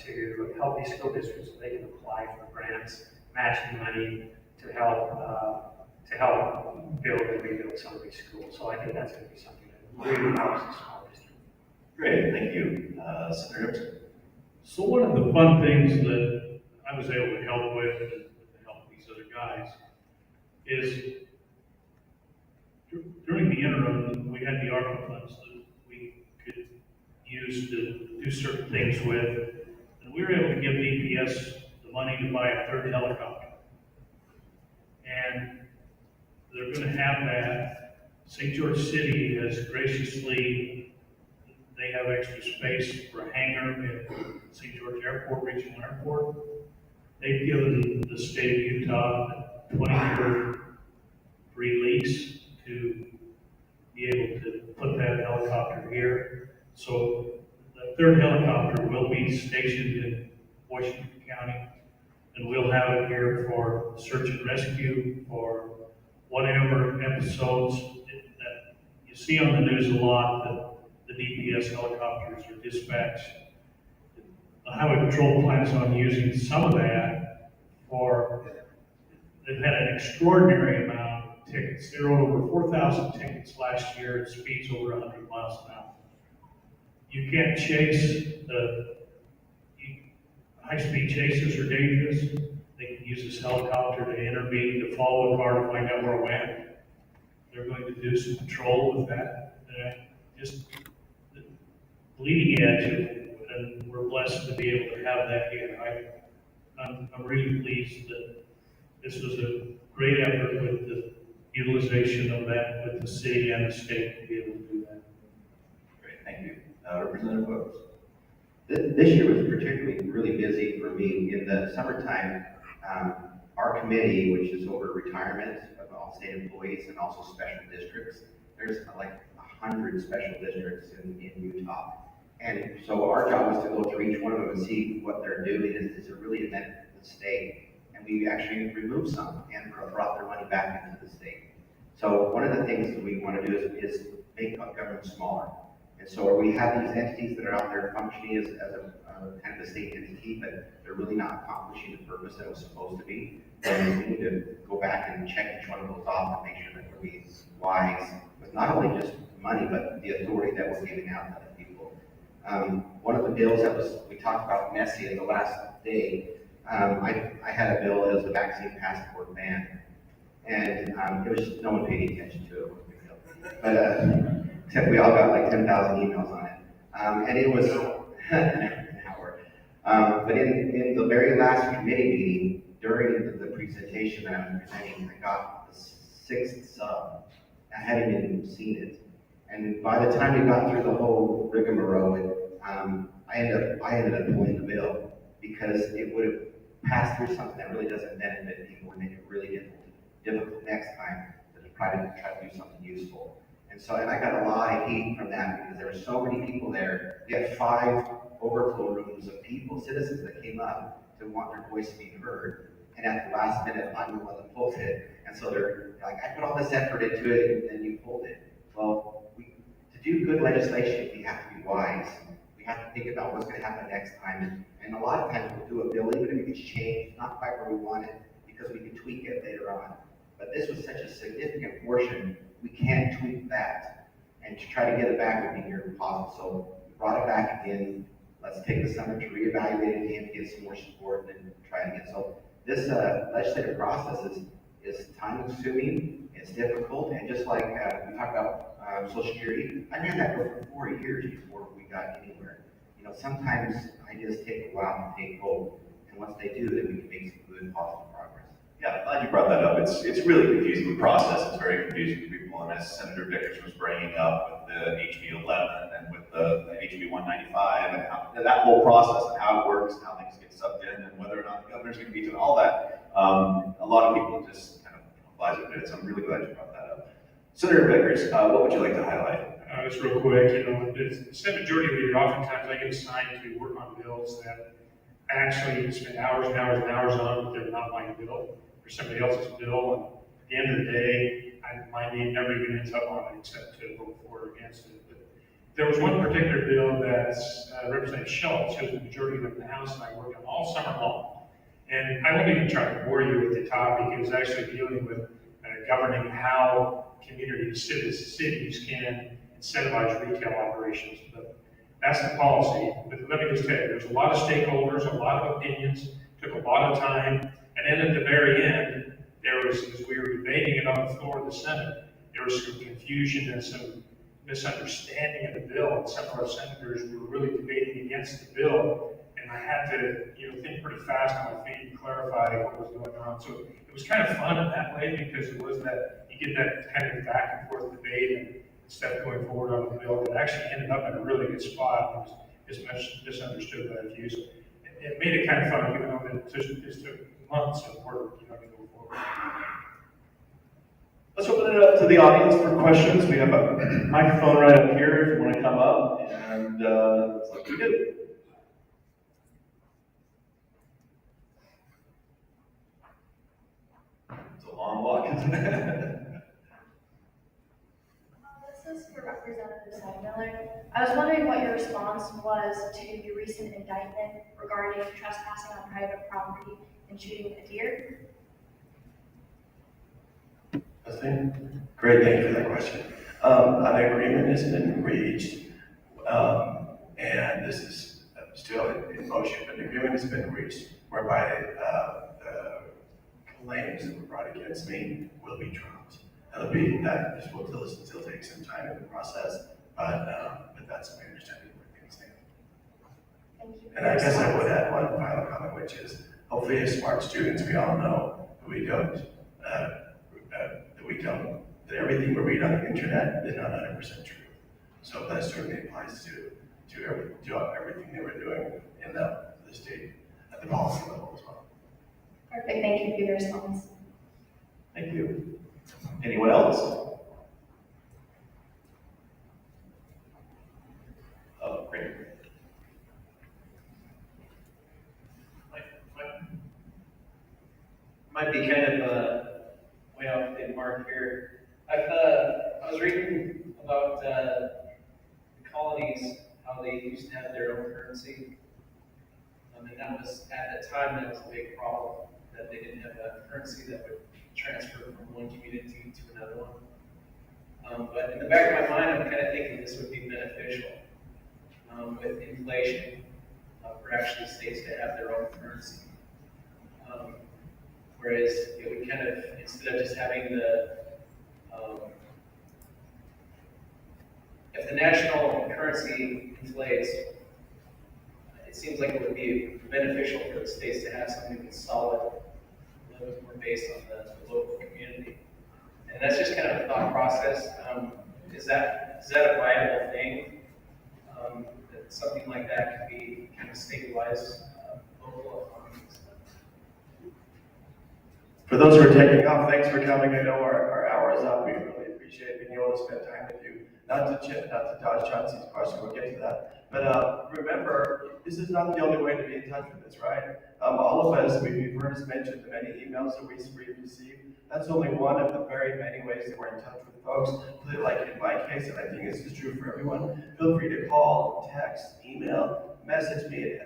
to help these school districts so they can apply for grants, matching money to help build and rebuild some of these schools. So I think that's going to be something that really helps the small district. Great, thank you. Senator Ibsen. So one of the fun things that I was able to help with and to help these other guys is during the interim, we had the ARPA funds that we could use to do certain things with. And we were able to give DPS the money to buy a third helicopter. And they're going to have that. St. George City has graciously, they have extra space for a hangar at St. George Airport, Regional Airport. They've given the state of Utah a 20-year free lease to be able to put that helicopter here. So the third helicopter will be stationed in Washington County, and we'll have it here for search and rescue, for whatever episodes that you see on the news a lot, that the DPS helicopters are dispatched. The Highway Patrol plans on using some of that for, they've had an extraordinary amount of tickets. They wrote over 4,000 tickets last year at speeds over 100 miles an hour. You can't chase high-speed chases are dangerous. They can use this helicopter to intervene, to follow a car to find out where it went. They're going to do some patrol with that. Just the leading edge, and we're blessed to be able to have that here. I'm really pleased that this was a great effort with the utilization of that with the city and the state to be able to do that. Great, thank you. Representative Brooks. This year was particularly really busy for me. In the summertime, our committee, which is over retirement of all state employees and also special districts, there's like 100 special districts in Utah. And so our job was to go through each one of them and see what they're doing. Is it really a benefit to the state? And we actually removed some and brought their money back into the state. So one of the things that we want to do is make government smaller. And so we have these entities that are out there functioning as a kind of a state entity, but they're really not accomplishing the purpose that it was supposed to be. And we need to go back and check each one of those off and make sure that we're being wise with not only just money, but the authority that we're giving out to other people. One of the bills that we talked about messy in the last day, I had a bill that was a vaccine passport ban, and it was just, no one paid any attention to it. But except we all got like 10,000 emails on it, and it was an hour. But in the very last committee meeting, during the presentation that I was presenting, I got the 6th sub. I hadn't even seen it, and by the time we got through the whole rigmarole, I ended up pulling the bill because it would have passed through something that really doesn't benefit people and make it really difficult next time to try to do something useful. And I got a lot of heat from that because there were so many people there. We had 5 overflow rooms of people, citizens that came up to want their voice to be heard. And at the last minute, I'm the one that pulled it. And so they're like, I put all this effort into it, and then you pulled it. Well, to do good legislation, we have to be wise. We have to think about what's going to happen next time. And a lot of times we'll do a bill, even if it gets changed, not quite where we want it, because we can tweak it later on. But this was such a significant portion, we can't tweak that. And to try to get it back would be near impossible. So we brought it back again. Let's take the summer to reevaluate it again, get some more support, and then try it again. So this legislative process is time consuming, it's difficult, and just like we talked about Social Security, I ran that for 4 years before we got anywhere. You know, sometimes ideas take a while to take hold, and once they do, then we can make some good positive progress. Yeah, glad you brought that up. It's really confusing. The process is very confusing to people, and as Senator Vickers was bringing up with the HB 11 and with the HB 195 and how that whole process and how it works and how things get sucked in and whether or not the governor's going to be doing all that, a lot of people just kind of flies with it. So I'm really glad you brought that up. Senator Vickers, what would you like to highlight? Just real quick, as Senate Majority Leader, oftentimes I get assigned to work on bills that I actually spend hours and hours and hours on, but they're not my bill, or somebody else's bill, and at the end of the day, my name never even ends up on it except to vote for or against it. But there was one particular bill that Representative Schultz, who was the majority leader in the House, and I worked on all summer long. And I won't even try to bore you with the topic. It was actually dealing with governing how communities, cities can incentivize retail operations. But that's the policy. But let me just tell you, there's a lot of stakeholders, a lot of opinions, took a lot of time. And then at the very end, there was, as we were debating it on the floor of the Senate, there was some confusion and some misunderstanding of the bill. And some of our senators were really debating against the bill. And I had to, think pretty fast on my feet and clarify what was going on. So it was kind of fun in that way because it was that you get that kind of back and forth debate and stuff going forward on the bill that actually ended up in a really good spot. It was much misunderstood by the few. So it made it kind of fun, even though it just took months of work, to go forward. Let's open it up to the audience for questions. We have a microphone right up here if you want to come up, and looks like we do. It's a long walk, isn't it? This is for Representative Miller. I was wondering what your response was to the recent indictment regarding trespassing on private property and shooting a deer. Great, thank you for that question. An agreement has been reached, and this is still in motion, but an agreement has been reached whereby the claims that were brought against me will be dropped. This will still take some time in the process, but that's my understanding of where things stand. Thank you. And I guess I would add one final comment, which is hopefully as smart students, we all know that that everything we read on the internet is not 100% true. So that certainly applies to everything they were doing in the state at the policy level as well. Perfect, thank you for your response. Thank you. Anyone else? Oh, great. Might be kind of way off the mark here. I was reading about the colonies, how they used to have their own currency. And that was, at the time, that was a big problem, that they didn't have a currency that would transfer from one community to another one. But in the back of my mind, I'm kind of thinking this would be beneficial with inflation for actually states to have their own currency. Whereas we kind of, instead of just having if the national currency inflates, it seems like it would be beneficial for the states to have something that's solid, a little bit more based on the local community. And that's just kind of a thought process. Is that a viable thing? That something like that could be kind of stabilize local economies? For those who are taking off, thanks for coming. I know our hour is up. We really appreciate being able to spend time with you. Not to dodge Chauncey's question, we'll get to that. But remember, this is not the only way to be in touch with us, right? All of us, we've heard us mention the many emails that we receive. That's only one of the very many ways that we're in touch with folks. Like in my case, and I think this is true for everyone, feel free to call, text, email, message me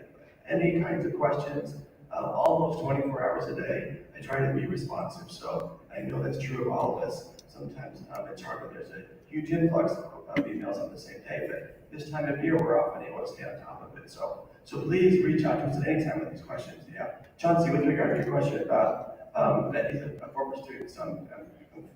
any kinds of questions. Almost 24 hours a day. I try to be responsive, so I know that's true of all of us. Sometimes it's hard when there's a huge influx of emails on the same day, but this time of year we're often able to stay on top of it. So please reach out to us at any time with these questions. Yeah, Chauncey, with regard to your question about that he's a former student, so I'm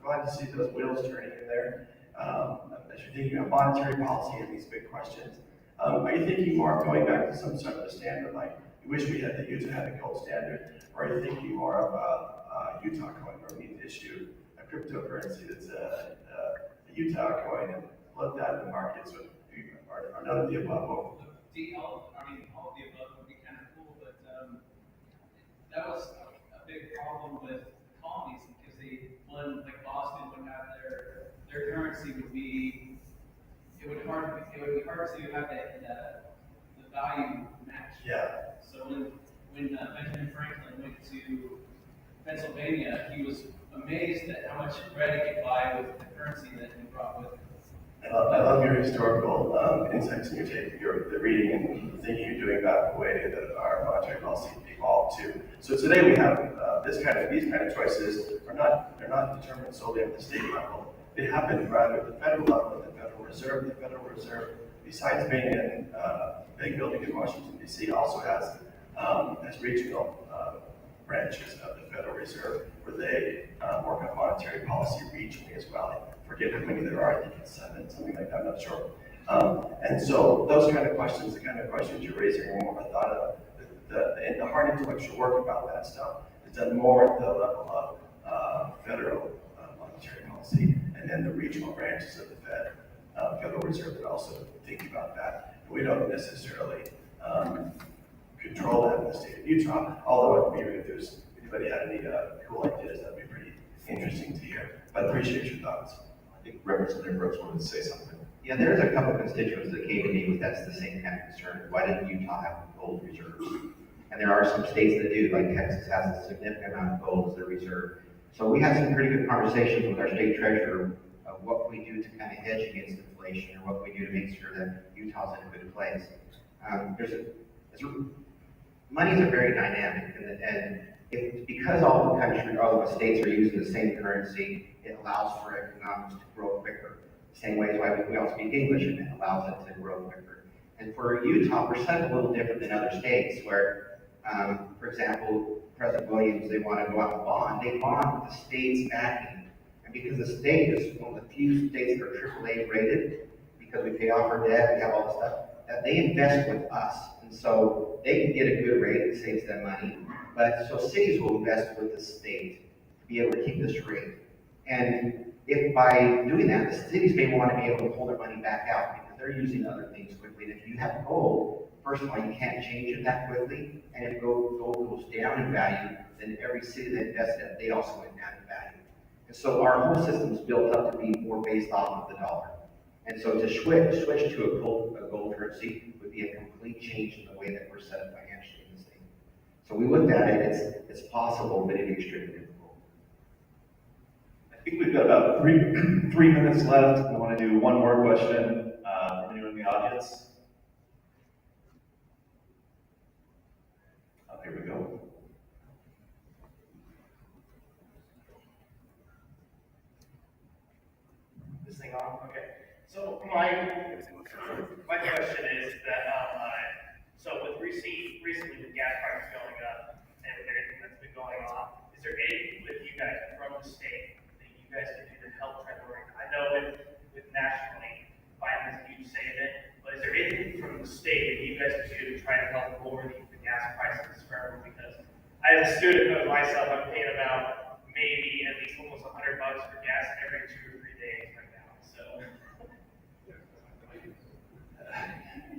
glad to see those wheels turning in there. As you're thinking about monetary policy and these big questions, Are you thinking more of going back to some sort of a standard, like, you wish we had the Utah had a gold standard, or are you thinking more of Utah coin, where we need to issue a cryptocurrency that's a Utah coin and let that in the markets, are none of the above? All of the above would be kind of cool, but that was a big problem with colonies because like Boston would have their currency would be, it would be hard to have the value match. Yeah. So when Benjamin Franklin went to Pennsylvania, he was amazed at how much bread he could buy with the currency that he brought with him. I love your historical insights and the reading and thinking you're doing about the way that our monetary policy evolved too. So today we have these kind of choices they're not determined solely at the state level. They happen rather at the federal level, the Federal Reserve. The Federal Reserve, besides being in a big building in Washington D.C., also has regional branches of the Federal Reserve where they work on monetary policy regionally as well. I forget how many there are, I think it's 7, something like that, I'm not sure. And so those kind of questions, the kind of questions you're raising are more, I thought of the hard intellectual work about that stuff is done more at the level of federal monetary policy, and then the regional branches of the Federal Reserve that also think about that. We don't necessarily control that in the state of Utah, although maybe if anybody had any cool ideas, that'd be pretty interesting to hear. But I appreciate your thoughts. I think Representative Brooks wanted to say something. Yeah, there's a couple constituents that came to me with that's the same kind of concern. Why didn't Utah have gold reserves? And there are some states that do, like Texas has a significant amount of gold as their reserve. So we had some pretty good conversations with our state treasurer of what we do to kind of hedge against inflation, or what we do to make sure that Utah's in a good place. Monies are very dynamic, and because all the states are using the same currency, it allows for economics to grow quicker. Same way as why we all speak English, and it allows it to grow quicker. And for Utah, we're set a little different than other states where, for example, President Williams, they want to go out and bond. They bond with the state's backing. And because the state is one of the few states that are AAA rated, because we pay off our debt, we have all this stuff, that they invest with us. And so they can get a good rate that saves them money. But so cities will invest with the state to be able to keep this rate. And if by doing that, the cities may want to be able to pull their money back out because they're using other things quickly. And if you have gold, first of all, you can't change it that quickly. And if gold goes down in value, then every city that invested in it, they also went down in value. And so our whole system is built up to be more based off of the dollar. And so to switch to a gold currency would be a complete change in the way that we're set up financially in the state. So we looked at it, it's possible, but it'd be extremely difficult. I think we've got about three minutes left. I want to do one more question from anyone in the audience. Oh, here we go. This thing on? Okay. So my question is that so with recently with gas prices going up and with everything that's been going on, is there anything with you guys from the state that you guys can do to help try to work? I know with nationally Biden is a huge say in it, but is there anything from the state that you guys can do to try to help lower the gas prices for everyone? Because as a student of myself, I'm paying about maybe at least almost $100 for gas every 2 or 3 days right now. So.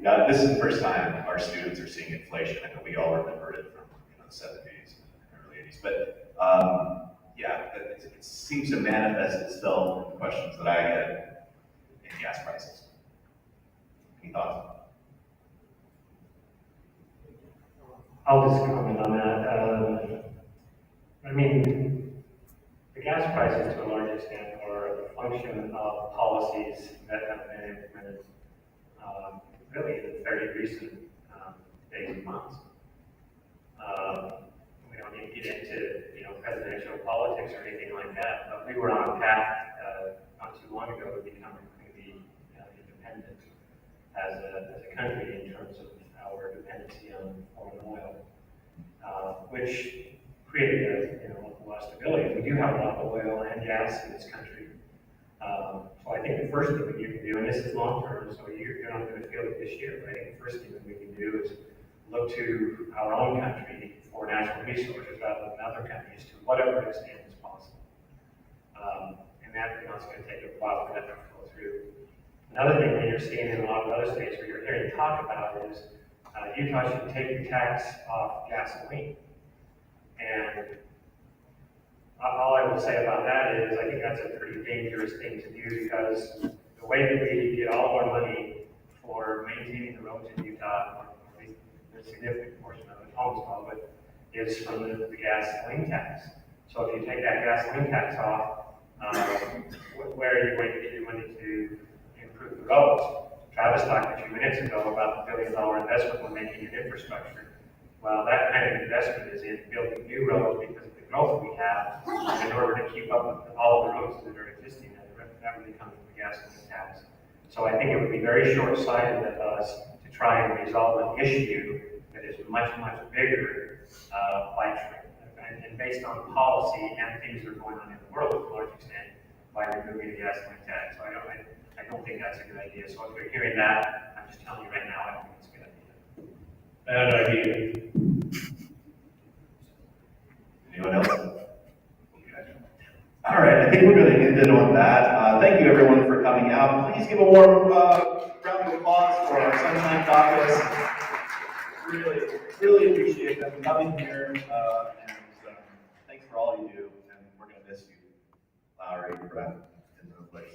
Yeah, this is the first time our students are seeing inflation. I know we all remember it from the 70s and early 80s. But yeah, it seems to manifest itself in the questions that I get in gas prices. Any thoughts? I'll just comment on that. I mean, the gas prices to a large extent are a function of policies that have been implemented really in very recent days and months. We don't need to get into presidential politics or anything like that, but we were on a path not too long ago to become completely independent as a country in terms of our dependency on foreign oil, which created a lot of stability. We do have a lot of oil and gas in this country. So I think the first thing that you can do, and this is long-term, so you're not going to feel it this year, but I think the first thing that we can do is look to our own country for natural resources rather than other countries to whatever extent is possible. And that, it's going to take a while for that to flow through. Another thing that you're seeing in a lot of other states where you're hearing talk about is Utah should take the tax off gasoline. And all I will say about that is I think that's a pretty dangerous thing to do because the way that we get all of our money for maintaining the roads in Utah, or at least a significant portion of it, almost all of it, is from the gasoline tax. So if you take that gasoline tax off, where are you going to get your money to improve the roads? Travis talked a few minutes ago about the $1 billion investment we're making in infrastructure. Well, that kind of investment is in building new roads because of the growth we have in order to keep up with all of the roads that are existing, and that really comes from the gasoline tax. So I think it would be very short-sighted of us to try and resolve an issue that is much, much bigger and based on policy and things that are going on in the world to a large extent by removing the gasoline tax. So I don't think that's a good idea. So if you're hearing that, I'm just telling you right now, I don't think it's a good idea. Bad idea. Anyone else? Okay. All right, I think we're going to end it on that. Thank you everyone for coming out. Please give a warm round of applause for our Sunshine Caucus. Really appreciate them coming here, and thanks for all you do, and we're going to miss you, Lowry, Brett, and the place.